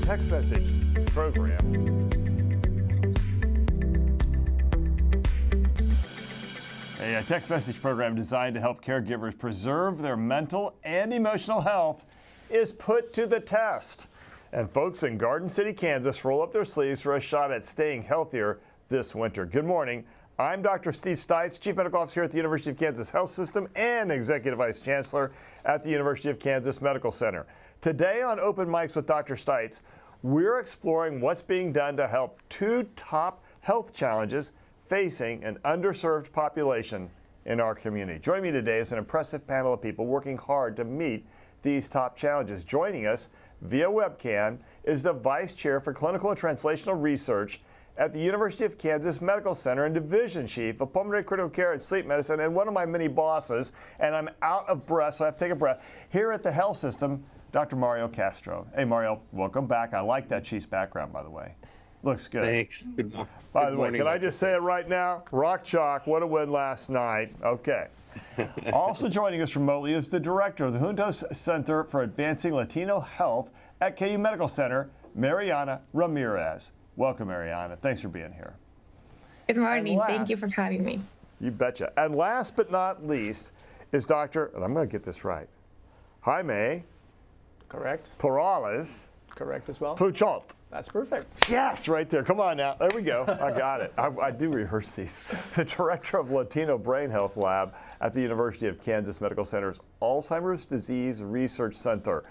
text message program. A text message program designed to help caregivers preserve their mental and emotional health is put to the test. And folks in Garden City, Kansas, roll up their sleeves for a shot at staying healthier this winter. Good morning. I'm Dr. Steve Stites, Chief Medical Officer here at the University of Kansas Health System and Executive Vice Chancellor at the University of Kansas Medical Center. Today on Open Mics with Dr. Stites, we're exploring what's being done to help two top health challenges facing an underserved population in our community. Joining me today is an impressive panel of people working hard to meet these top challenges. Joining us via webcam is the Vice Chair for Clinical and Translational Research at the University of Kansas Medical Center and Division Chief of Pulmonary Critical Care and Sleep Medicine, and one of my many bosses, and I'm out of breath, so I have to take a breath, here at the health system, Dr. Mario Castro. Hey, Mario, welcome back. I like that Chiefs background, by the way. Looks good. Thanks. Good morning. By the way, can I just say it right now? Rock chalk, what a win last night. Okay. Also joining us remotely is the director of the Juntos Center for Advancing Latino Health at KU Medical Center, Mariana Ramirez. Welcome, Mariana. Thanks for being here. Good morning. Thank you for having me. You betcha. And last but not least is Dr., and I'm going to get this right, Jaime. Correct. Perales. Correct as well. Puchalt. That's perfect. Yes, right there. Come on now. There we go. I got it. I do rehearse these. The director of Latino Brain Health Lab at the University of Kansas Medical Center's Alzheimer's Disease Research Center.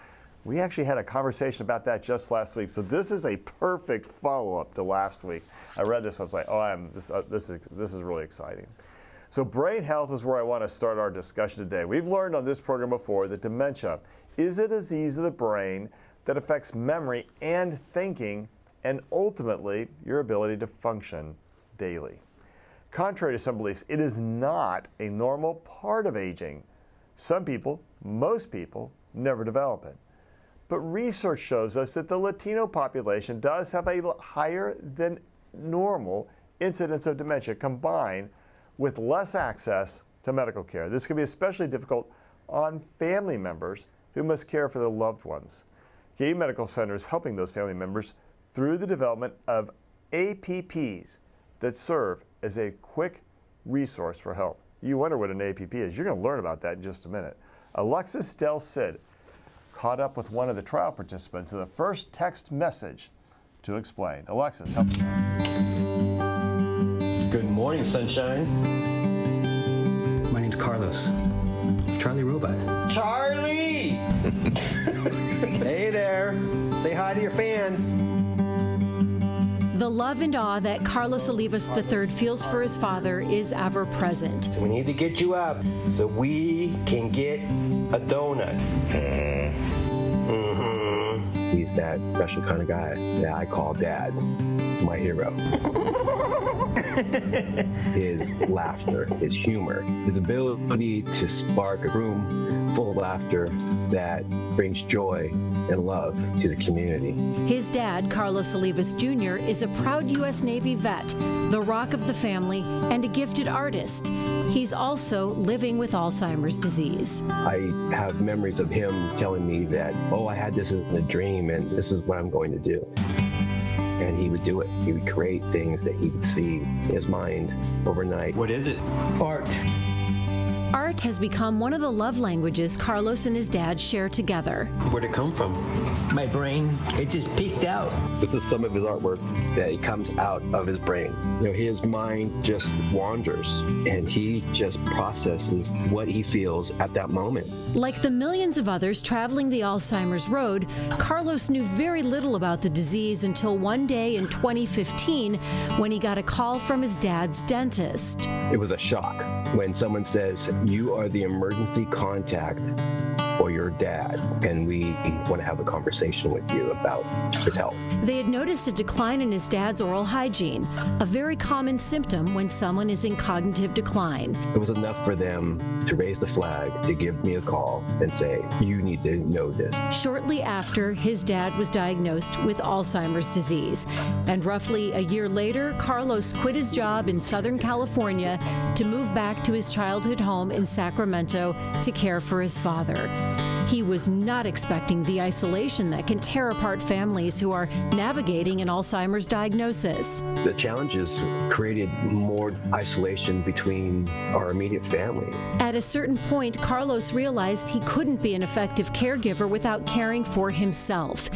We actually had a conversation about that just last week. So this is a perfect follow-up to last week. I read this. I was like, oh, this is really exciting. So brain health is where I want to start our discussion today. We've learned on this program before that dementia is a disease of the brain that affects memory and thinking, and ultimately your ability to function daily. Contrary to some beliefs, it is not a normal part of aging. Some people, most people, never develop it. But research shows us that the Latino population does have a higher than normal incidence of dementia combined with less access to medical care. This can be especially difficult on family members who must care for their loved ones. KU Medical Center is helping those family members through the development of APPs that serve as a quick resource for help. You wonder what an APP is. You're going to learn about that in just a minute. Alexis Del Cid caught up with one of the trial participants in the first text message to explain. Alexis, help us out. Good morning, sunshine. My name's Carlos. Charlie Robot. Charlie! Hey there. Say hi to your fans. The love and awe that Carlos Olivas III feels for his father is ever present. We need to get you up so we can get a donut. He's that special kind of guy that I call Dad, my hero. His laughter, his humor, his ability to spark a room full of laughter that brings joy and love to the community. His dad, Carlos Olivas Jr., is a proud U.S. Navy vet, the rock of the family, and a gifted artist. He's also living with Alzheimer's disease. I have memories of him telling me that, oh, I had this in a dream and this is what I'm going to do. And he would do it. He would create things that he would see in his mind overnight. What is it? Art. Art has become one of the love languages Carlos and his dad share together. Where'd it come from? My brain, it just peeked out. This is some of his artwork that he comes out of his brain. You know, his mind just wanders and he just processes what he feels at that moment. Like the millions of others traveling the Alzheimer's road, Carlos knew very little about the disease until one day in 2015 when he got a call from his dad's dentist. It was a shock when someone says, you are the emergency contact for your dad, and we want to have a conversation with you about his health. They had noticed a decline in his dad's oral hygiene, a very common symptom when someone is in cognitive decline. It was enough for them to raise the flag, to give me a call and say, you need to know this. Shortly after, his dad was diagnosed with Alzheimer's disease. And roughly a year later, Carlos quit his job in Southern California to move back to his childhood home in Sacramento to care for his father. He was not expecting the isolation that can tear apart families who are navigating an Alzheimer's diagnosis. The challenges created more isolation between our immediate family. At a certain point, Carlos realized he couldn't be an effective caregiver without caring for himself.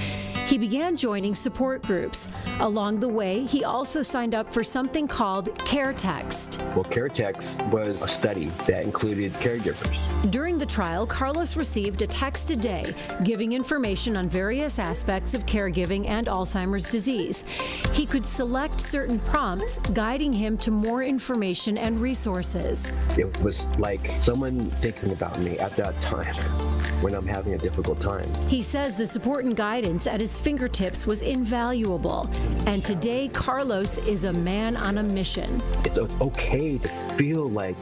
He began joining support groups. Along the way, he also signed up for something called Care Text. Well, Care Text was a study that included caregivers. During the trial, Carlos received a text a day giving information on various aspects of caregiving and Alzheimer's disease. He could select certain prompts, guiding him to more information and resources. It was like someone thinking about me at that time when I'm having a difficult time. He says the support and guidance at his fingertips was invaluable. And today, Carlos is a man on a mission. It's okay to feel like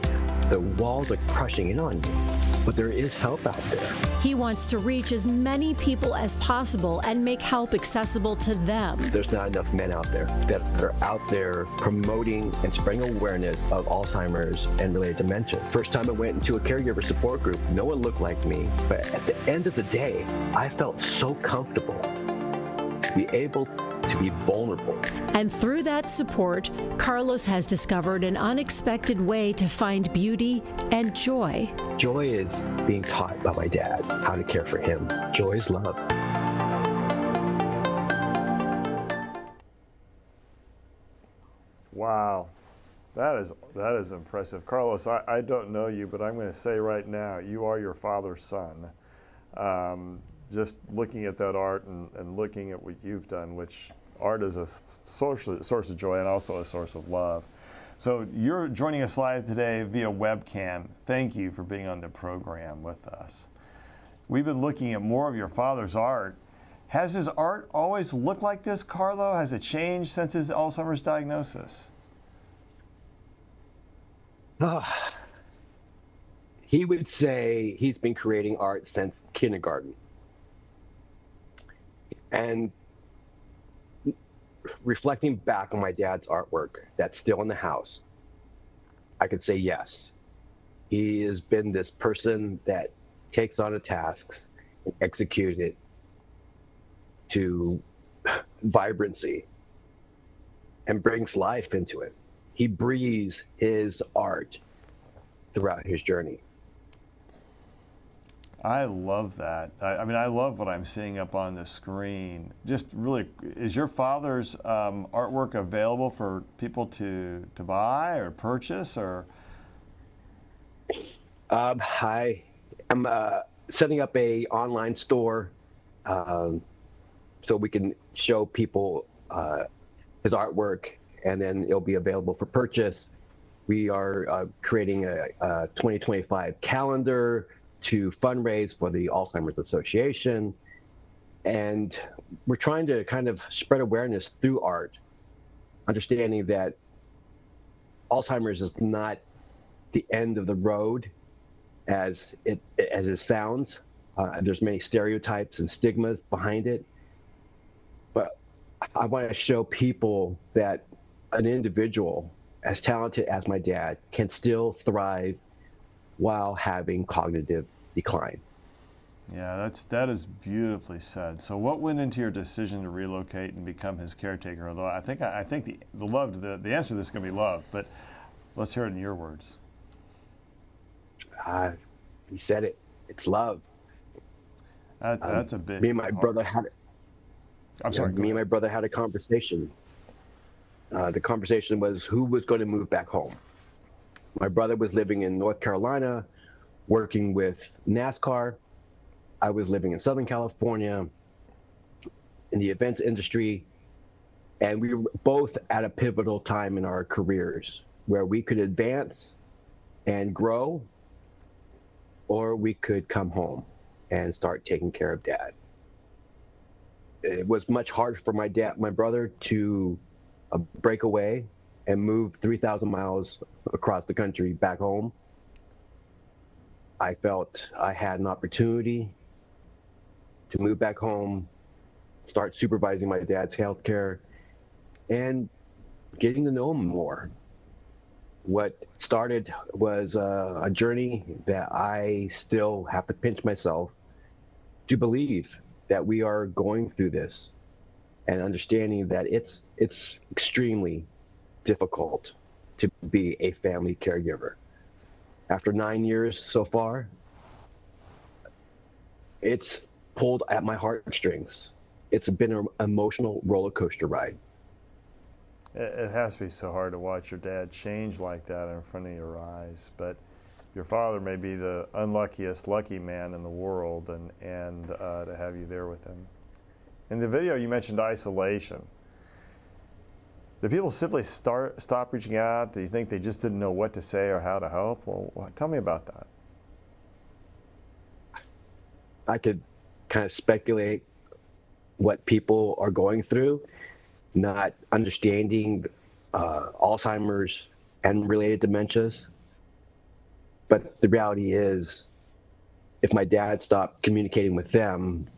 the walls are crushing in on you, but there is help out there. He wants to reach as many people as possible and make help accessible to them. There's not enough men out there that are out there promoting and spreading awareness of Alzheimer's and related dementia. First time I went into a caregiver support group, no one looked like me, but at the end of the day, I felt so comfortable to be able to be vulnerable. And through that support, Carlos has discovered an unexpected way to find beauty and joy. Joy is being taught by my dad how to care for him. Joy is love. Wow. That is impressive. Carlos, I don't know you, but I'm going to say right now, you are your father's son. Just looking at that art and looking at what you've done, which art is a source of joy and also a source of love. So you're joining us live today via webcam. Thank you for being on the program with us. We've been looking at more of your father's art. Has his art always looked like this, Carlo? Has it changed since his Alzheimer's diagnosis? He would say he's been creating art since kindergarten. And reflecting back on my dad's artwork that's still in the house, I could say yes. He has been this person that takes on the tasks and executes it to vibrancy and brings life into it. He breathes his art throughout his journey. I love that. I mean, I love what I'm seeing up on the screen. Just really, is your father's artwork available for people to buy or purchase, or? I am setting up a online store so we can show people his artwork, and then it'll be available for purchase. We are creating a 2025 calendar to fundraise for the Alzheimer's Association. And we're trying to kind of spread awareness through art, understanding that Alzheimer's is not the end of the road as it sounds. There's many stereotypes and stigmas behind it. But I want to show people that an individual as talented as my dad can still thrive while having cognitive decline. Yeah, that is beautifully said. So what went into your decision to relocate and become his caretaker? Although I think the answer to this is going to be love, but let's hear it in your words. He said it. It's love. That's a big. Me and my brother had it. I'm sorry. Me and my brother had a conversation. The conversation was who was going to move back home. My brother was living in North Carolina, working with NASCAR. I was living in Southern California in the events industry. And we were both at a pivotal time in our careers where we could advance and grow, or we could come home and start taking care of dad. It was much harder for my brother to break away and move 3,000 miles across the country back home. I felt I had an opportunity to move back home, start supervising my dad's healthcare, and getting to know him more. What started was a journey that I still have to pinch myself to believe that we are going through this and understanding that it's extremely difficult to be a family caregiver. After 9 years so far, it's pulled at my heartstrings. It's been an emotional roller coaster ride. It has to be so hard to watch your dad change like that in front of your eyes. But your father may be the unluckiest lucky man in the world, and to have you there with him. In the video, you mentioned isolation. Do people simply stop reaching out? Do you think they just didn't know what to say or how to help? Well, tell me about that. I could kind of speculate what people are going through, not understanding Alzheimer's and related dementias. But the reality is, if my dad stopped communicating with them,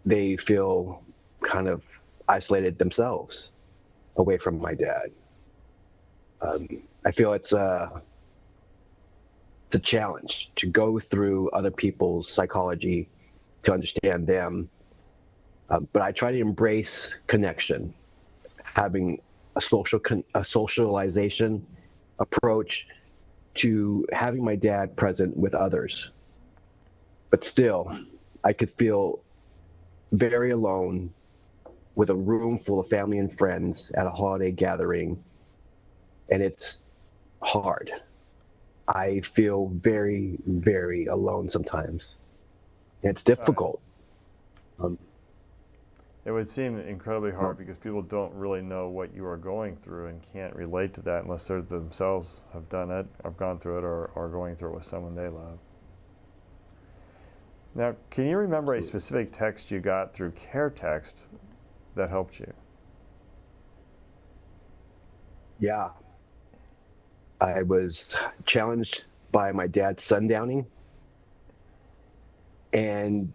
they feel kind of isolated themselves away from my dad. I feel it's a challenge to go through other people's psychology to understand them. But I try to embrace connection, having a socialization approach to having my dad present with others. But still, I could feel very alone with a room full of family and friends at a holiday gathering, and it's hard. I feel very, very alone sometimes. And it's difficult. It would seem incredibly hard because people don't really know what you are going through and can't relate to that unless they themselves have done it, have gone through it, or are going through it with someone they love. Now, can you remember a specific text you got through Care Text that helped you? Yeah. I was challenged by my dad's sundowning, and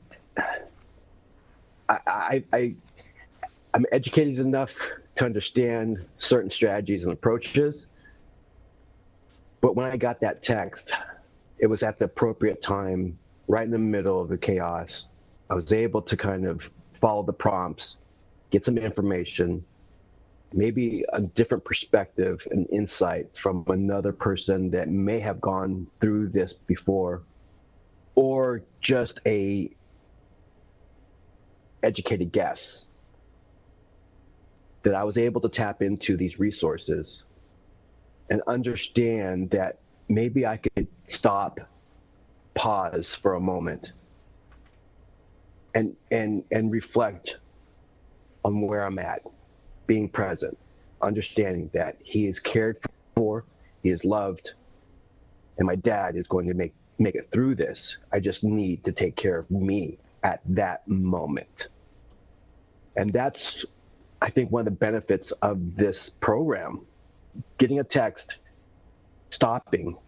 I'm educated enough to understand certain strategies and approaches. But when I got that text, it was at the appropriate time, right in the middle of the chaos. I was able to kind of follow the prompts, get some information, maybe a different perspective and insight from another person that may have gone through this before, or just a educated guess, that I was able to tap into these resources and understand that maybe I could stop, pause for a moment, and reflect on where I'm at, being present, understanding that he is cared for, he is loved, and my dad is going to make it through this. I just need to take care of me at that moment. And that's, I think, one of the benefits of this program. Getting a text, stopping,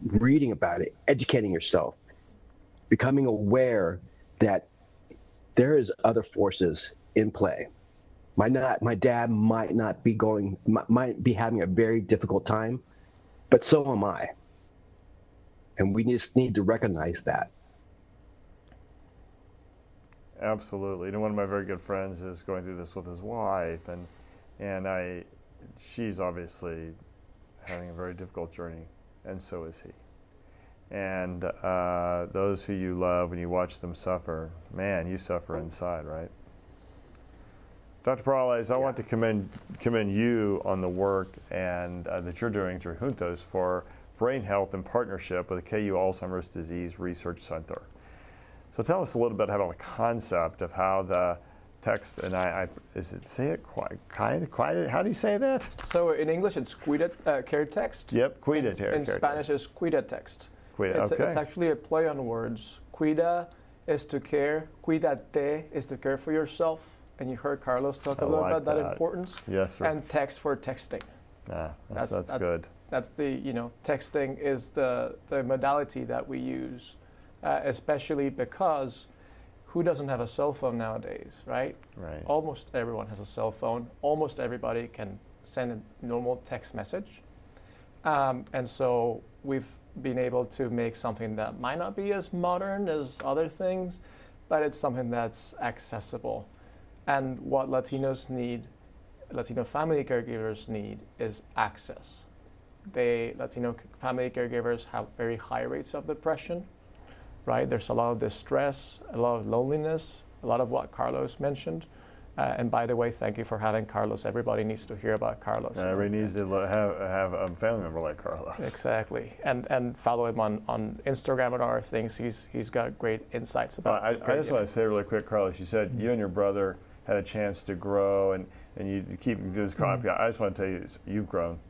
reading about it, educating yourself, becoming aware that there is other forces in play. My dad might be having a very difficult time, but so am I. And we just need to recognize that. Absolutely. And one of my very good friends is going through this with his wife, and she's obviously having a very difficult journey, and so is he. And those who you love, when you watch them suffer, man, you suffer inside, right? Dr. Perales, I want to commend you on the work and that you're doing through Juntos for brain health in partnership with the KU Alzheimer's Disease Research Center. So tell us a little bit about the concept of how the text, and how do you say that? So in English, it's Care Text. Yep, Cuida Care. In Spanish, it's Cuida Text. Cuida, okay. It's actually a play on words. Cuida is to care. Cuídate is to care for yourself. And you heard Carlos talk a little about that importance. Yes, sir. And text for texting. That's good. That's the, texting is the modality that we use, especially because who doesn't have a cell phone nowadays, right? Right. Almost everyone has a cell phone. Almost everybody can send a normal text message. And so we've being able to make something that might not be as modern as other things, but it's something that's accessible. And what Latinos need, Latino family caregivers need, is access. Latino family caregivers have very high rates of depression, right? There's a lot of distress, a lot of loneliness, a lot of what Carlos mentioned. And by the way, thank you for having Carlos. Everybody needs to hear about Carlos. Everybody needs to have a family member like Carlos. Exactly, and follow him on Instagram and other things. He's got great insights about. I just want to say really quick, Carlos. You said you and your brother had a chance to grow, and you keep this copy. I just want to tell you, you've grown.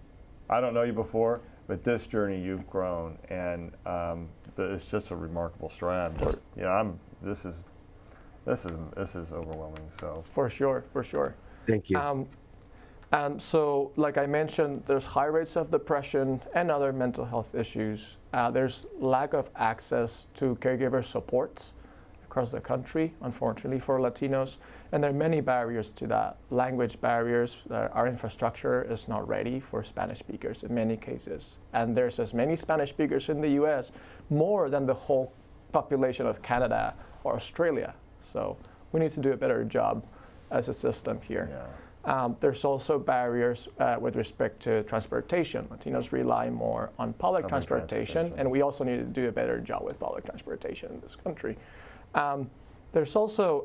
I don't know you before, but this journey you've grown, and it's just a remarkable story. This is overwhelming. So for sure. Thank you. And so, like I mentioned, there's high rates of depression and other mental health issues. There's lack of access to caregiver support across the country, unfortunately, for Latinos. And there are many barriers to that. Language barriers. Our infrastructure is not ready for Spanish speakers in many cases. And there's as many Spanish speakers in the US, more than the whole population of Canada or Australia. So we need to do a better job as a system here. yeah. There's also barriers with respect to transportation. Latinos rely more on public transportation, and we also need to do a better job with public transportation in this country. There's also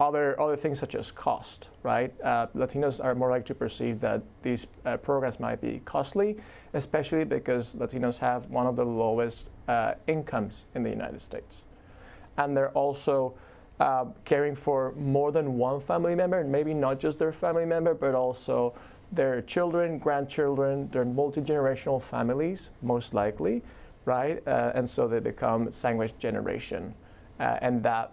other things such as cost, right? Latinos are more likely to perceive that these programs might be costly, especially because Latinos have one of the lowest incomes in the United States. And they're also caring for more than one family member, and maybe not just their family member, but also their children, grandchildren, their multi-generational families, most likely, right? And so they become sandwich generation. And that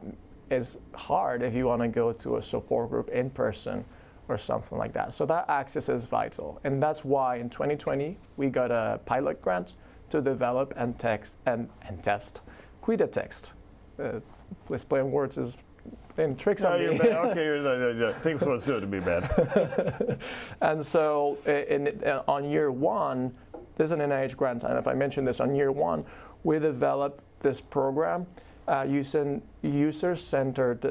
is hard if you want to go to a support group in person or something like that. So that access is vital. And that's why in 2020, we got a pilot grant to develop and test Quitatext. Let's play on words is playing tricks on me. Okay, things what's doing to me, man. And so on year one, this is an NIH grant, and if I mention this, on year one, we developed this program using user-centered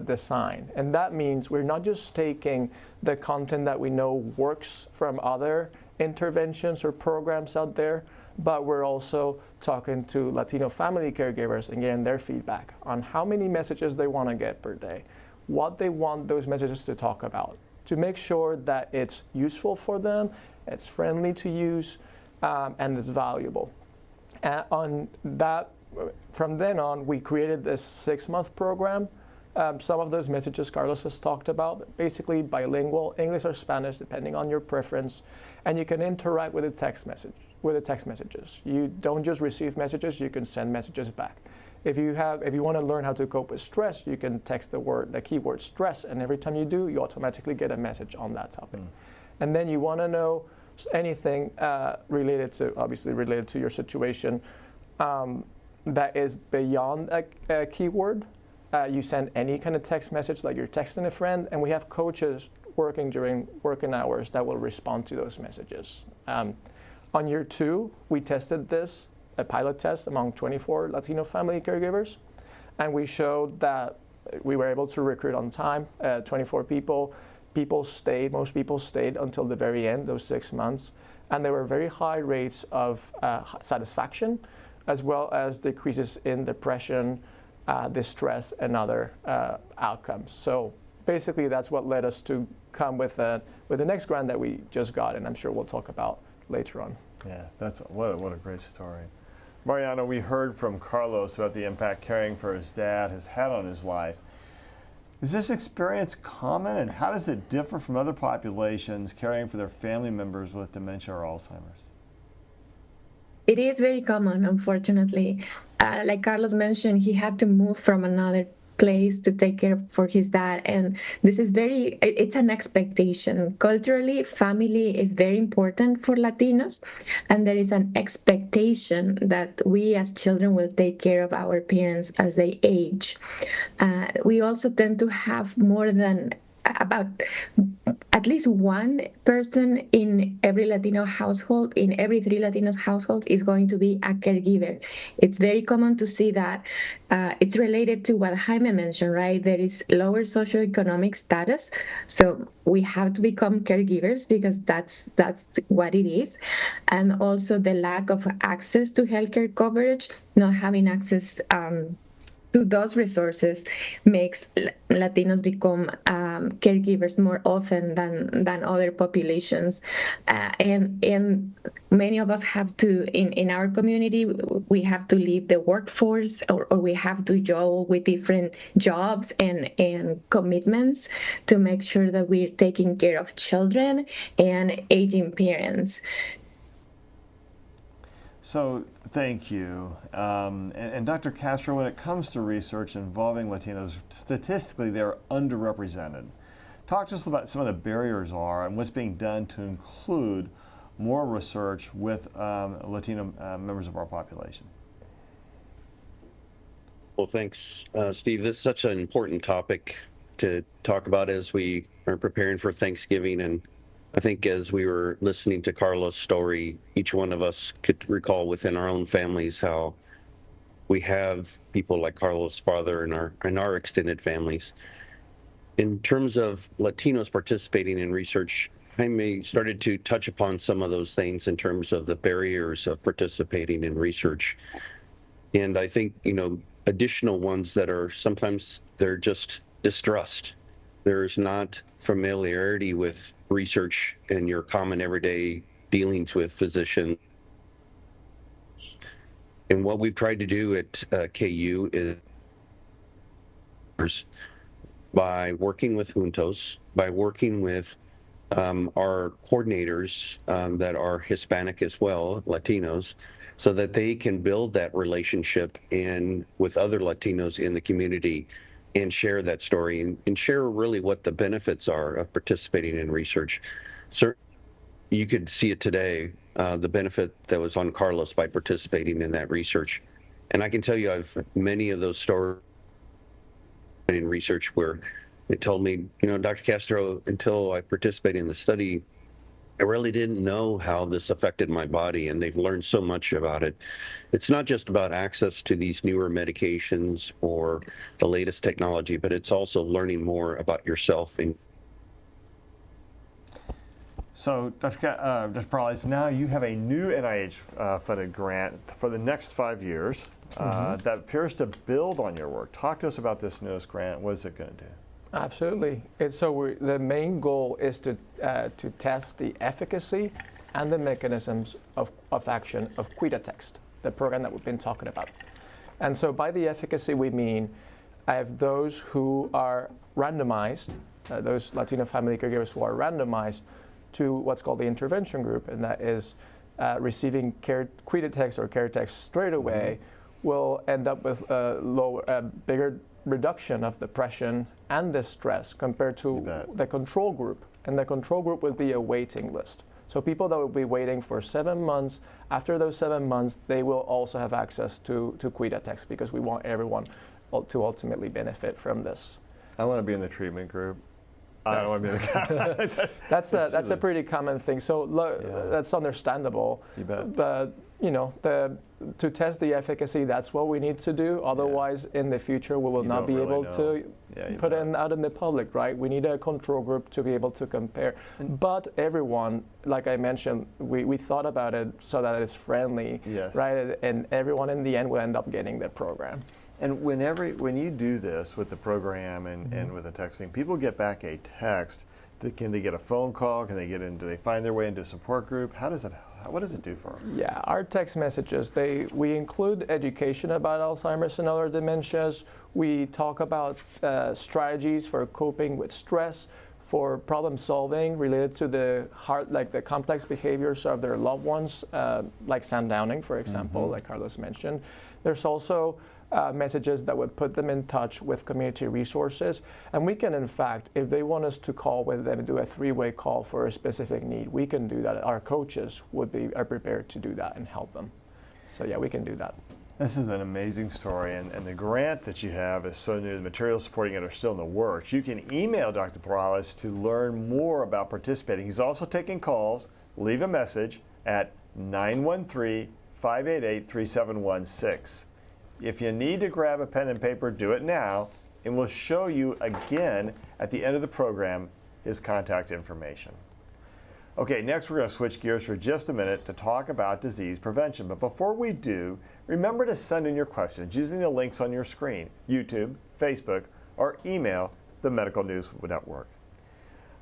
design. And that means we're not just taking the content that we know works from other interventions or programs out there, but we're also talking to Latino family caregivers and getting their feedback on how many messages they want to get per day, what they want those messages to talk about, to make sure that it's useful for them, it's friendly to use, and it's valuable. And from then on, we created this 6-month program. Some of those messages Carlos has talked about, basically bilingual, English or Spanish, depending on your preference, and you can interact with the text messages. You don't just receive messages, you can send messages back. If you want to learn how to cope with stress, you can text the keyword stress, and every time you do, you automatically get a message on that topic. And then you want to know anything related to your situation that is beyond a keyword. You send any kind of text message like you're texting a friend, and we have coaches working during working hours that will respond to those messages. On year 2, we tested a pilot test among 24 Latino family caregivers, and we showed that we were able to recruit on time 24 people. Most people stayed until the very end, those 6 months, and there were very high rates of satisfaction, as well as decreases in depression, distress, and other outcomes. So basically, that's what led us to come with the next grant that we just got, and I'm sure we'll talk about later on. Yeah, what a great story. Mariano, we heard from Carlos about the impact caring for his dad has had on his life. Is this experience common, and how does it differ from other populations caring for their family members with dementia or Alzheimer's? It is very common, unfortunately. Like Carlos mentioned, he had to move from another place to take care for his dad, and this is it's an expectation. Culturally, family is very important for Latinos, and there is an expectation that we as children will take care of our parents as they age. We also tend to have more than about at least one person in every Latino household, in every 3 Latinos households, is going to be a caregiver. It's very common to see that. It's related to what Jaime mentioned, right? There is lower socioeconomic status, so we have to become caregivers because that's what it is, and also the lack of access to healthcare coverage, not having access to those resources makes Latinos become caregivers more often than other populations, and many of us have to in our community we have to leave the workforce, or we have to juggle with different jobs and commitments to make sure that we're taking care of children and aging parents. So thank you. And Dr. Castro, when it comes to research involving Latinos, statistically they're underrepresented. Talk to us about some of the barriers are and what's being done to include more research with Latino members of our population. Well, thanks, Steve. This is such an important topic to talk about as we are preparing for Thanksgiving. And I think as we were listening to Carlos' story, each one of us could recall within our own families how we have people like Carlos' father in our extended families. In terms of Latinos participating in research, Jaime started to touch upon some of those things in terms of the barriers of participating in research. And I think, additional ones that are sometimes they're just distrust. There's not familiarity with research and your common everyday dealings with physicians. And what we've tried to do at KU is by working with juntos, by working with our coordinators that are Hispanic as well, Latinos, so that they can build that relationship with other Latinos in the community and share that story and share really what the benefits are of participating in research. So you could see it today, the benefit that was on Carlos by participating in that research. And I can tell you I've many of those stories in research where it told me, Dr. Castro, until I participated in the study, I really didn't know how this affected my body, and they've learned so much about it. It's not just about access to these newer medications or the latest technology, but it's also learning more about yourself. So, Dr. Perales, now you have a new NIH-funded grant for the next 5 years that appears to build on your work. Talk to us about this newest grant. What is it going to do? Absolutely. The main goal is to test the efficacy and the mechanisms of action of Cuidatext, the program that we've been talking about. And so by the efficacy, we mean I have those who are randomized, those Latino family caregivers who are randomized to what's called the intervention group, and that is receiving Cuidatext or CareText straight away will end up with a bigger reduction of depression and distress compared to the control group. And the control group would be a waiting list. So people that will be waiting for 7 months, after those 7 months, they will also have access to Cuidatext because we want everyone to ultimately benefit from this. I want to be in the treatment group. I don't want to be in the That's a pretty common thing. So that's understandable. You bet. But to test the efficacy, that's what we need to do. Otherwise, in the future, we will not be able to put it out in the public, right? We need a control group to be able to compare. But everyone, like I mentioned, we thought about it so that it's friendly, right? And everyone in the end will end up getting the program. And when you do this with the program and with the texting, people get back a text. Can they get a phone call? Can they do they find their way into a support group? What does it do for them? Yeah, our text messages, we include education about Alzheimer's and other dementias. We talk about strategies for coping with stress, for problem solving related to the complex behaviors of their loved ones, like sundowning, for example, like Carlos mentioned. There's also messages that would put them in touch with community resources. And we can, in fact, if they want us to call with them, do a 3-way call for a specific need, we can do that. Our coaches are prepared to do that and help them. So yeah, we can do that. This is an amazing story, and the grant that you have is so new. The materials supporting it are still in the works. You can email Dr. Perales to learn more about participating. He's also taking calls. Leave a message at 913-588-3716. If you need to grab a pen and paper, do it now, and we'll show you again at the end of the program his contact information. Okay, next we're going to switch gears for just a minute to talk about disease prevention. But before we do, remember to send in your questions using the links on your screen, YouTube, Facebook, or email the Medical News Network.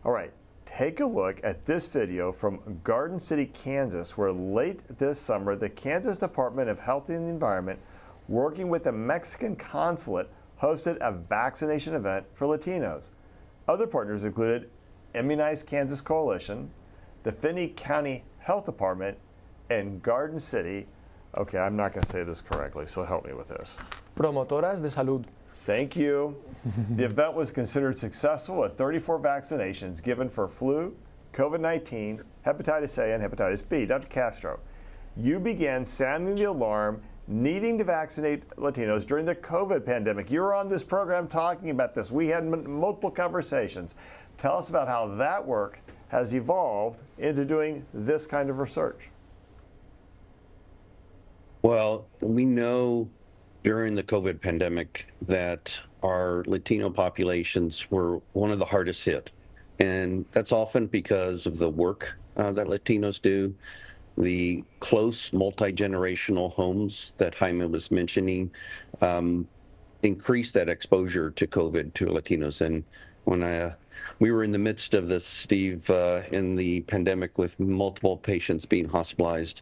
All right, take a look at this video from Garden City, Kansas, where late this summer, the Kansas Department of Health and the Environment, working with the Mexican consulate, hosted a vaccination event for Latinos. Other partners included Immunize Kansas Coalition, the Finney County Health Department, and Garden City. Okay, I'm not going to say this correctly, so help me with this. Promotoras de salud. Thank you. The event was considered successful with 34 vaccinations given for flu, COVID-19, hepatitis A, and hepatitis B. Dr. Castro, you began sounding the alarm needing to vaccinate Latinos during the COVID pandemic. You were on this program talking about this. We had multiple conversations. Tell us about how that work has evolved into doing this kind of research. Well, we know during the COVID pandemic that our Latino populations were one of the hardest hit. And that's often because of the work that Latinos do, the close multi-generational homes that Jaime was mentioning, increase that exposure to COVID to Latinos. And when we were in the midst of this, Steve, in the pandemic with multiple patients being hospitalized,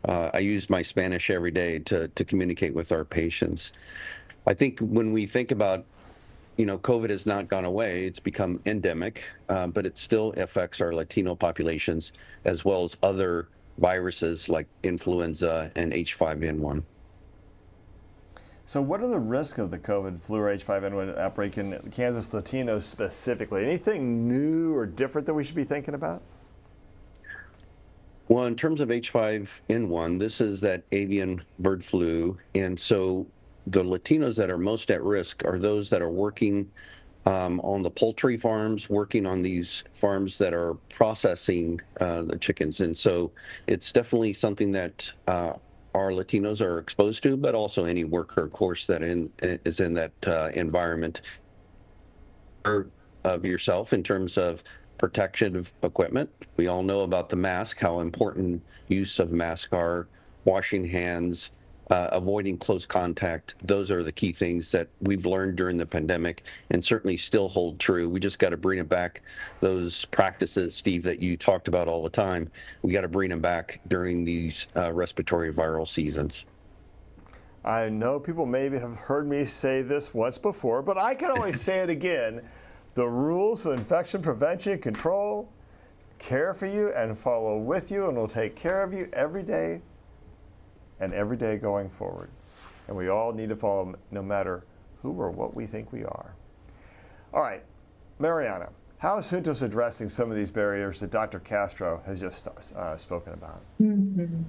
I used my Spanish every day to communicate with our patients. I think when we think about, COVID has not gone away, it's become endemic, but it still affects our Latino populations as well as other viruses like influenza and H5N1. So what are the risks of the COVID flu or H5N1 outbreak in Kansas Latinos specifically? Anything new or different that we should be thinking about? Well, in terms of H5N1, this is that avian bird flu. And so the Latinos that are most at risk are those that are working on the poultry farms, working on these farms that are processing the chickens. And so it's definitely something that our Latinos are exposed to, but also any worker, of course, that is in that environment. Of yourself in terms of protection equipment. We all know about the mask, how important use of masks are, washing hands, avoiding close contact. Those are the key things that we've learned during the pandemic and certainly still hold true. We just got to bring it back. Those practices, Steve, that you talked about all the time, we got to bring them back during these respiratory viral seasons. I know people maybe have heard me say this once before, but I can always say it again. The rules of infection prevention and control care for you and follow with you and will take care of you every day and every day going forward. And we all need to follow them no matter who or what we think we are. All right, Mariana, how is Juntos addressing some of these barriers that Dr. Castro has just spoken about? Mm-hmm.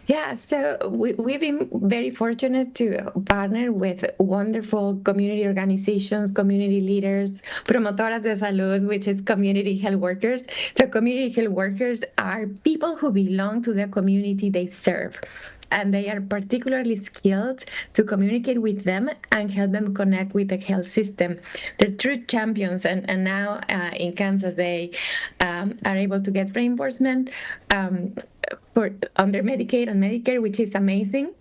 Yeah, so we've been very fortunate to partner with wonderful community organizations, community leaders, promotoras de salud, which is community health workers. So community health workers are people who belong to the community they serve. And they are particularly skilled to communicate with them and help them connect with the health system. They're true champions, and now in Kansas, they are able to get reimbursement for under Medicaid and Medicare, which is amazing.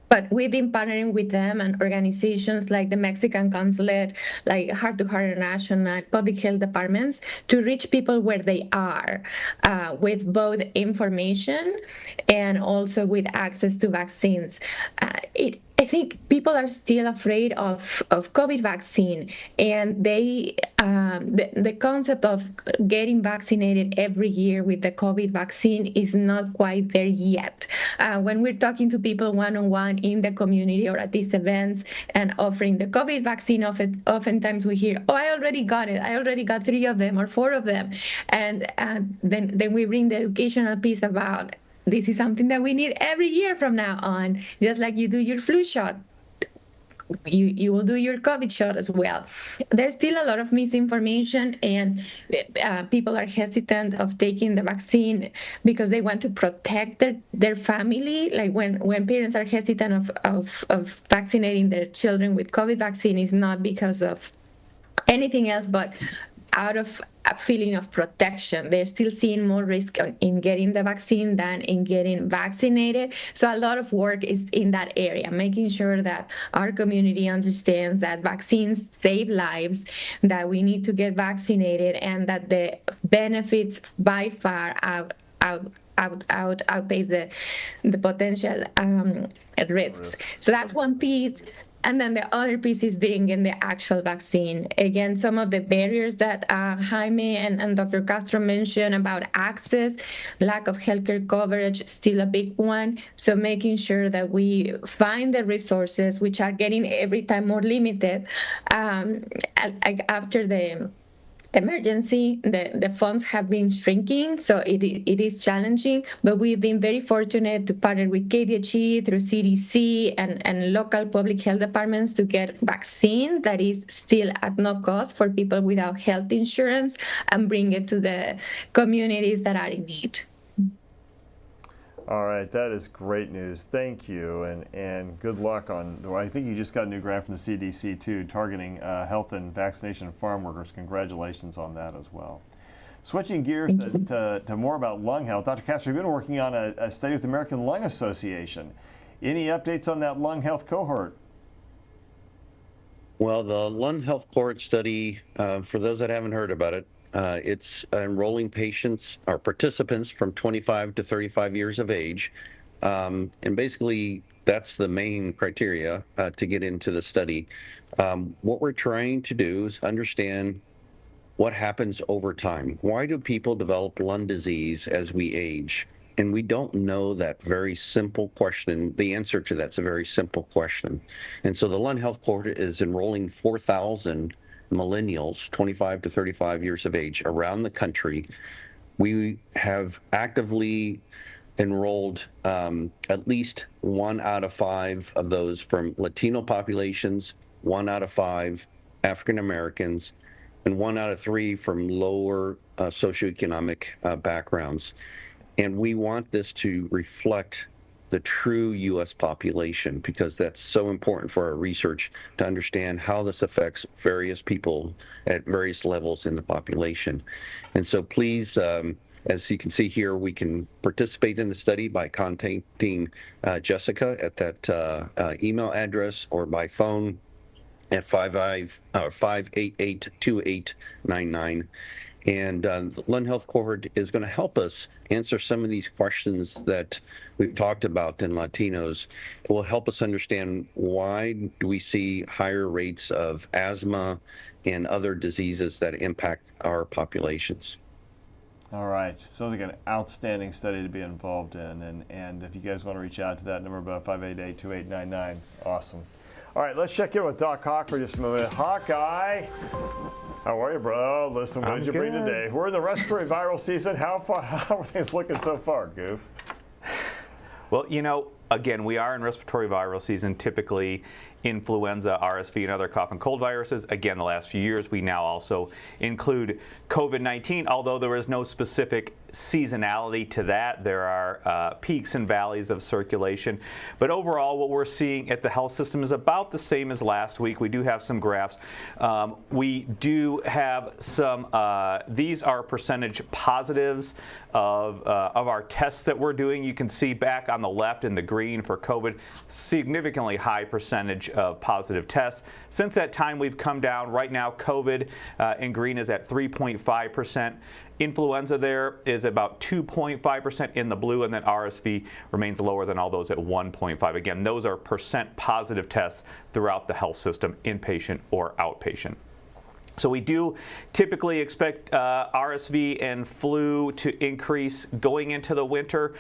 But we've been partnering with them and organizations like the Mexican Consulate, like Heart to Heart International, public health departments, to reach people where they are with both information and also with access to vaccines. I think people are still afraid of COVID vaccine, and the concept of getting vaccinated every year with the COVID vaccine is not quite there yet. When we're talking to people one-on-one in the community or at these events and offering the COVID vaccine, oftentimes we hear, "Oh, I already got it. I already got 3 of them or 4 of them," and then we bring the educational piece about this is something that we need every year from now on, just like you do your flu shot. You will do your COVID shot as well. There's still a lot of misinformation, and people are hesitant of taking the vaccine because they want to protect their family. Like when parents are hesitant of vaccinating their children with COVID vaccine, is not because of anything else, but out of a feeling of protection. They're still seeing more risk in getting the vaccine than in getting vaccinated. So a lot of work is in that area, making sure that our community understands that vaccines save lives, that we need to get vaccinated, and that the benefits by far outpace the potential risks. So that's one piece. And then the other piece is bringing the actual vaccine. Again, some of the barriers that Jaime and Dr. Castro mentioned about access, lack of healthcare coverage, still a big one. So making sure that we find the resources, which are getting every time more limited. After the emergency, the funds have been shrinking, so it is challenging, but we've been very fortunate to partner with KDHE through CDC and local public health departments to get vaccine that is still at no cost for people without health insurance and bring it to the communities that are in need. All right, that is great news. Thank you, and good luck on. Well, I think you just got a new grant from the CDC too, targeting health and vaccination of farm workers. Congratulations on that as well. Switching gears to more about lung health, Dr. Castro, you've been working on a study with the American Lung Association. Any updates on that lung health cohort? Well, the lung health cohort study, for those that haven't heard about it, it's enrolling patients or participants from 25 to 35 years of age. And basically, that's the main criteria to get into the study. What we're trying to do is understand what happens over time. Why do people develop lung disease as we age? And we don't know that very simple question. The answer to that's a very simple question. And so the lung health cohort is enrolling 4,000 millennials, 25 to 35 years of age, around the country. We have actively enrolled at least 1 out of 5 of those from Latino populations, 1 out of 5 African Americans, and 1 out of 3 from lower socioeconomic backgrounds. And we want this to reflect the true U.S. population, because that's so important for our research to understand how this affects various people at various levels in the population. And so please, as you can see here, we can participate in the study by contacting Jessica at that email address or by phone at 588-2899. And the Lung Health Cohort is going to help us answer some of these questions that we've talked about in Latinos. It will help us understand why do we see higher rates of asthma and other diseases that impact our populations. All right. Sounds like an outstanding study to be involved in. And if you guys want to reach out to that number, about 588-2899, awesome. All right, let's check in with Doc Hawk for just a moment. Hawkeye. How are you, bro? Listen, what did you bring today? We're in the respiratory viral season. How are things looking so far, Goof? Well, you know, again, we are in respiratory viral season, typically influenza, RSV, and other cough and cold viruses. Again, the last few years, we now also include COVID-19, although there is no specific seasonality to that. There are peaks and valleys of circulation. But overall, what we're seeing at the health system is about the same as last week. We do have some graphs. We do have some, these are percentage positives of our tests that we're doing. You can see back on the left in the green for COVID, significantly high percentage of positive tests. Since that time, we've come down. Right now, COVID in green is at 3.5%. Influenza there is about 2.5% in the blue, and then RSV remains lower than all those at 1.5. Again, those are percent positive tests throughout the health system, inpatient or outpatient. So we do typically expect RSV and flu to increase going into the winter.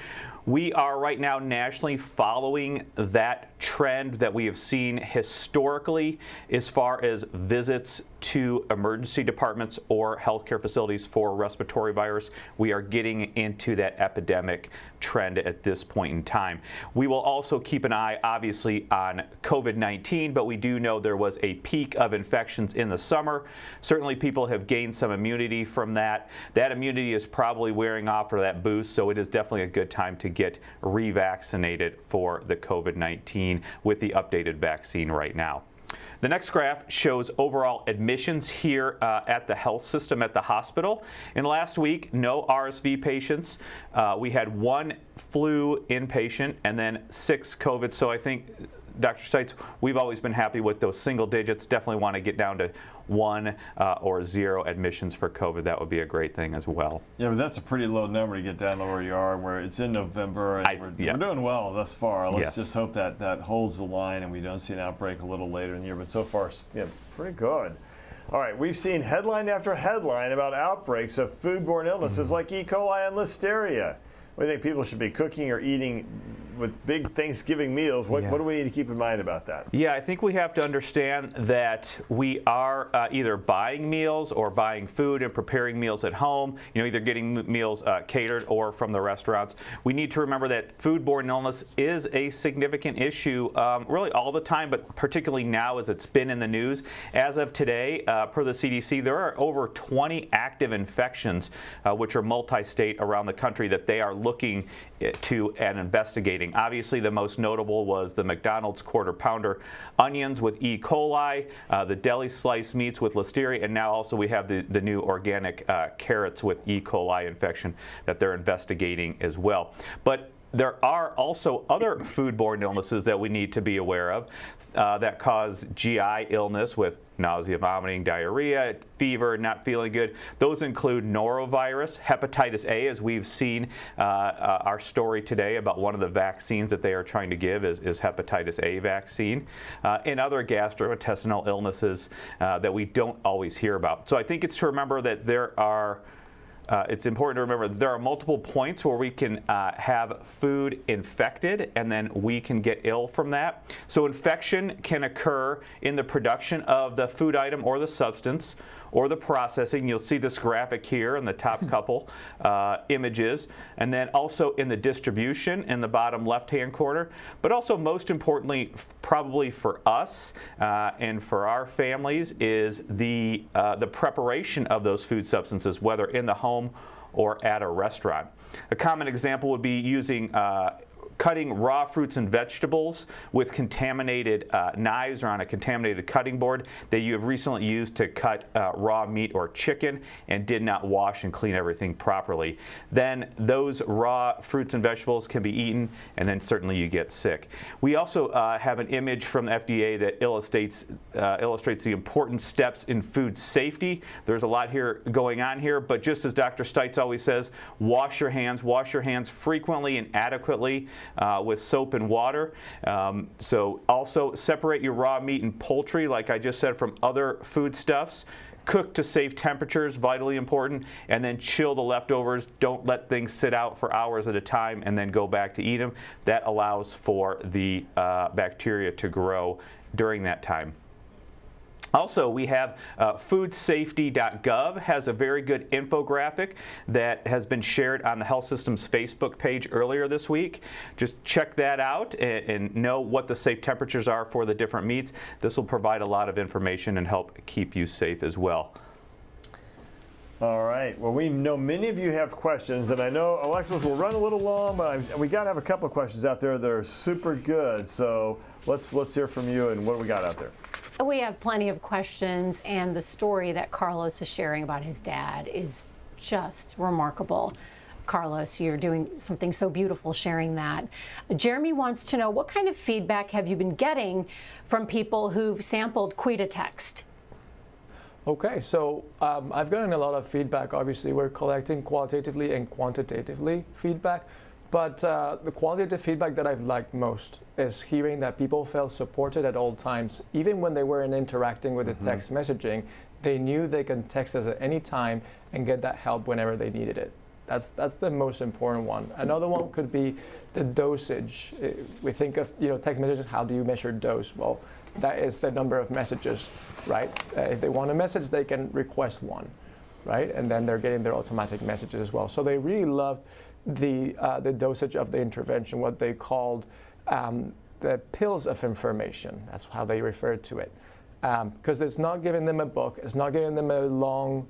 We are right now nationally following that trend that we have seen historically as far as visits to emergency departments or healthcare facilities for respiratory virus. We are getting into that epidemic trend at this point in time. We will also keep an eye, obviously, on COVID-19, but we do know there was a peak of infections in the summer. Certainly people have gained some immunity from that. That immunity is probably wearing off for that boost, so it is definitely a good time to get revaccinated for the COVID-19 with the updated vaccine right now. The next graph shows overall admissions here at the health system at the hospital. In last week, no RSV patients. We had 1 flu inpatient and then 6 COVID. So I think, Dr. Stites, we've always been happy with those single digits. Definitely want to get down to 1 or 0 admissions for COVID. That would be a great thing as well. Yeah, but that's a pretty low number to get down to where you are, where it's in November, and we're doing well thus far. Let's just hope that that holds the line and we don't see an outbreak a little later in the year. But so far, yeah, pretty good. All right, we've seen headline after headline about outbreaks of foodborne illnesses like E. coli and Listeria. What do you think people should be cooking or eating with big Thanksgiving meals? What do we need to keep in mind about that? Yeah, I think we have to understand that we are either buying meals or buying food and preparing meals at home, either getting meals catered or from the restaurants. We need to remember that foodborne illness is a significant issue really all the time, but particularly now as it's been in the news. As of today, per the CDC, there are over 20 active infections, which are multi-state around the country that they are looking to and investigating. Obviously, the most notable was the McDonald's Quarter Pounder onions with E. coli, the deli sliced meats with Listeria, and now also we have the new organic carrots with E. coli infection that they're investigating as well. But there are also other foodborne illnesses that we need to be aware of that cause GI illness with nausea, vomiting, diarrhea, fever, not feeling good. Those include norovirus, hepatitis A, as we've seen our story today about one of the vaccines that they are trying to give is hepatitis A vaccine, and other gastrointestinal illnesses that we don't always hear about. So I think it's to remember that it's important to remember that there are multiple points where we can have food infected and then we can get ill from that. So infection can occur in the production of the food item or the substance or the processing. You'll see this graphic here in the top couple images, and then also in the distribution in the bottom left-hand corner. But also, most importantly, probably for us and for our families, is the preparation of those food substances, whether in the home or at a restaurant. A common example would be using cutting raw fruits and vegetables with contaminated knives or on a contaminated cutting board that you have recently used to cut raw meat or chicken and did not wash and clean everything properly. Then those raw fruits and vegetables can be eaten, and then certainly you get sick. We also have an image from the FDA that illustrates the important steps in food safety. There's a lot here going on here, but just as Dr. Stites always says, wash your hands frequently and adequately with soap and water. So also separate your raw meat and poultry, like I just said, from other foodstuffs. Cook to safe temperatures, vitally important, and then chill the leftovers. Don't let things sit out for hours at a time and then go back to eat them. That allows for the bacteria to grow during that time. Also, we have foodsafety.gov has a very good infographic that has been shared on the health system's Facebook page earlier this week. Just check that out and know what the safe temperatures are for the different meats. This will provide a lot of information and help keep you safe as well. All right. Well, we know many of you have questions, and I know Alexis will run a little long, but we got to have a couple of questions out there that are super good. So let's hear from you and what do we got out there? We have plenty of questions, and the story that Carlos is sharing about his dad is just remarkable. Carlos, you're doing something so beautiful sharing that. Jeremy wants to know, what kind of feedback have you been getting from people who've sampled Quitatext? Okay, so I've gotten a lot of feedback. Obviously, we're collecting qualitatively and quantitatively feedback. But the qualitative feedback that I've liked most is hearing that people felt supported at all times. Even when they weren't interacting with the text messaging, they knew they can text us at any time and get that help whenever they needed it. That's the most important one. Another one could be the dosage. We think of text messages. How do you measure dose? Well, that is the number of messages, right? If they want a message, they can request one, right? And then they're getting their automatic messages as well. So they really loved the dosage of the intervention, what they called the pills of information. That's how they referred to it, because it's not giving them a book, it's not giving them a long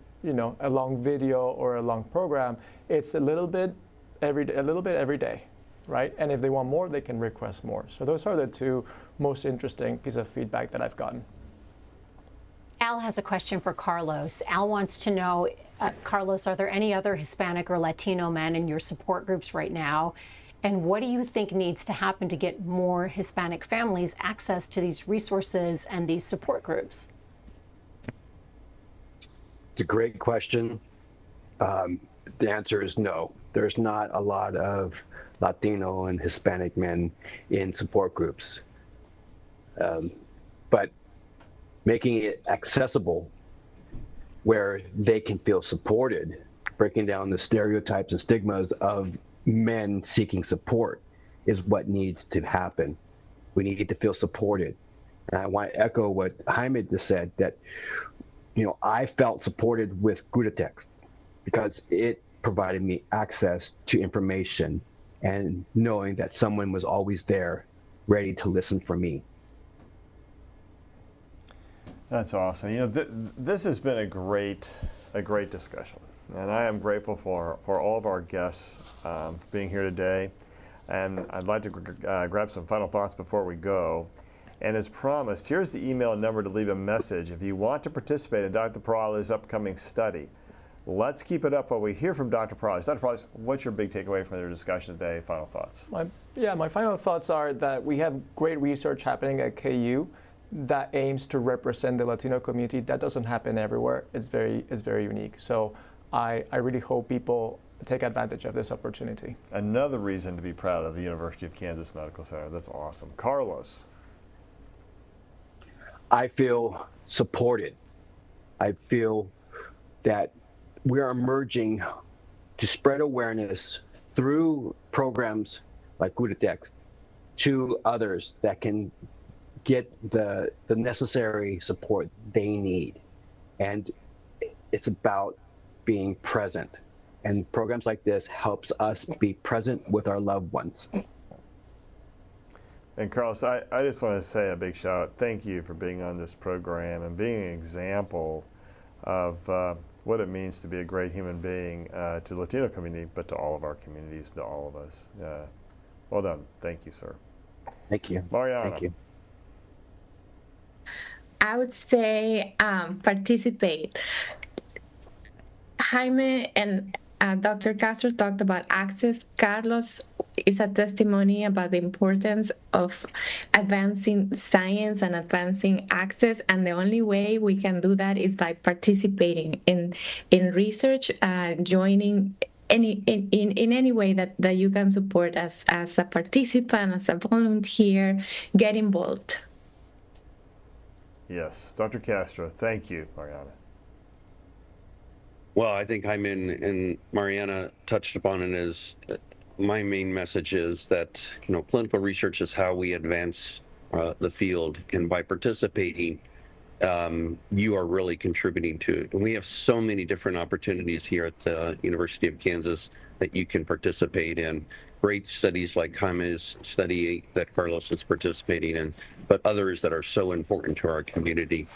video or a long program. It's a little bit every day, right? And if they want more, they can request more. So those are the two most interesting pieces of feedback that I've gotten. Al has a question for Carlos. Al wants to know, Carlos, are there any other Hispanic or Latino men in your support groups right now? And what do you think needs to happen to get more Hispanic families access to these resources and these support groups? It's a great question. The answer is no. There's not a lot of Latino and Hispanic men in support groups. But making it accessible where they can feel supported, breaking down the stereotypes and stigmas of men seeking support is what needs to happen. We need to feel supported. And I want to echo what Jaime just said, that I felt supported with Gludatex because it provided me access to information and knowing that someone was always there ready to listen for me. That's awesome. This has been a great discussion, and I am grateful for all of our guests for being here today. And I'd like to grab some final thoughts before we go. And as promised, here's the email number to leave a message if you want to participate in Dr. Peralta's upcoming study. Let's keep it up while we hear from Dr. Peralta. Dr. Peralta, what's your big takeaway from their discussion today? Final thoughts. My final thoughts are that we have great research happening at KU that aims to represent the Latino community. That doesn't happen everywhere. It's very unique. So I really hope people take advantage of this opportunity. Another reason to be proud of the University of Kansas Medical Center. That's awesome. Carlos. I feel supported. I feel that we are emerging to spread awareness through programs like Gludatex to others that can get the necessary support they need. And it's about being present. And programs like this helps us be present with our loved ones. And Carlos, I just want to say a big shout out. Thank you for being on this program and being an example of what it means to be a great human being to the Latino community, but to all of our communities, to all of us. Well done. Thank you, sir. Thank you. Mariana. Thank you. I would say participate. Jaime and Dr. Castro talked about access. Carlos is a testimony about the importance of advancing science and advancing access, and the only way we can do that is by participating in research, joining in any way that you can support as a participant, as a volunteer. Get involved. Yes, Dr. Castro, thank you, Mariana. Well, I think Jaime and Mariana touched upon it as my main message is that, clinical research is how we advance the field. And by participating, you are really contributing to it. And we have so many different opportunities here at the University of Kansas that you can participate in. Great studies like Jaime's study that Carlos is participating in, but others that are so important to our community.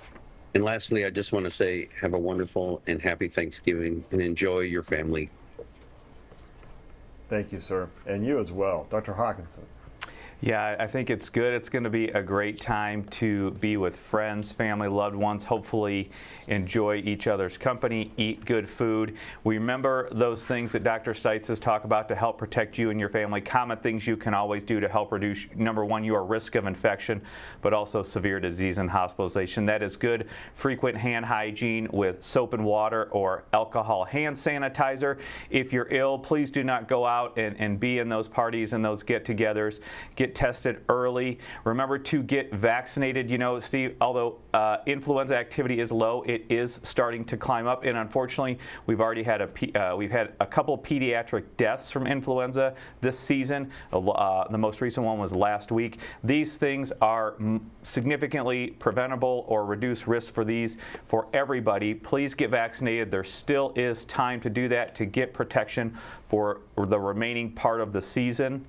And lastly, I just want to say, have a wonderful and happy Thanksgiving and enjoy your family. Thank you, sir. And you as well. Dr. Hawkinson. Yeah, I think it's good. It's going to be a great time to be with friends, family, loved ones. Hopefully enjoy each other's company, eat good food. We remember those things that Dr. Seitzes talk about to help protect you and your family. Common things you can always do to help reduce, number one, your risk of infection, but also severe disease and hospitalization. That is good, frequent hand hygiene with soap and water or alcohol hand sanitizer. If you're ill, please do not go out and be in those parties and those get-togethers. Get get tested early. Remember to get vaccinated. You know, Steve, although influenza activity is low, it is starting to climb up, and unfortunately, we've already had a couple pediatric deaths from influenza this season. The most recent one was last week. These things are significantly preventable or reduce risk for these for everybody. Please get vaccinated. There still is time to do that to get protection for the remaining part of the season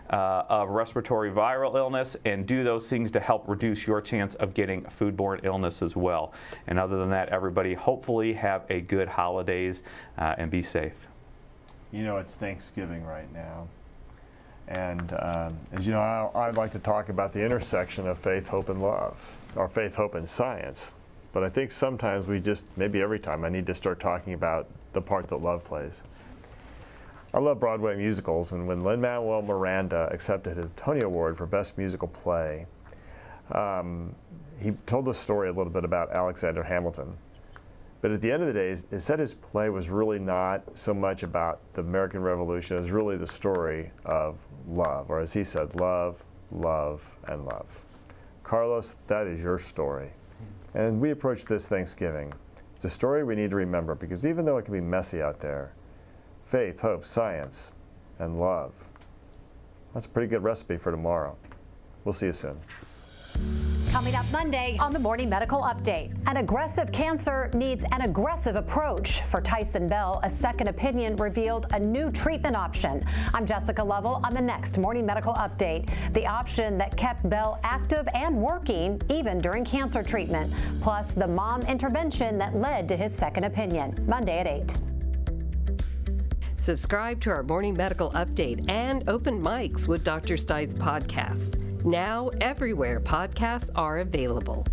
of respiratory viral illness, and do those things to help reduce your chance of getting foodborne illness as well. And other than that, everybody hopefully have a good holidays and be safe. You know, it's Thanksgiving right now. And as you know, I'd like to talk about the intersection of faith, hope, and love, or faith, hope, and science. But I think sometimes maybe every time, I need to start talking about the part that love plays. I love Broadway musicals, and when Lin-Manuel Miranda accepted a Tony Award for Best Musical Play, he told the story a little bit about Alexander Hamilton. But at the end of the day, he said his play was really not so much about the American Revolution, it was really the story of love, or as he said, love, love, and love. Carlos, that is your story. And we approach this Thanksgiving. It's a story we need to remember, because even though it can be messy out there, faith, hope, science, and love. That's a pretty good recipe for tomorrow. We'll see you soon. Coming up Monday on the Morning Medical Update. An aggressive cancer needs an aggressive approach. For Tyson Bell, a second opinion revealed a new treatment option. I'm Jessica Lovell on the next Morning Medical Update. The option that kept Bell active and working even during cancer treatment. Plus the mom intervention that led to his second opinion. Monday at 8. Subscribe to our Morning Medical Update and Open Mics with Dr. Stein's podcast. Now, everywhere podcasts are available.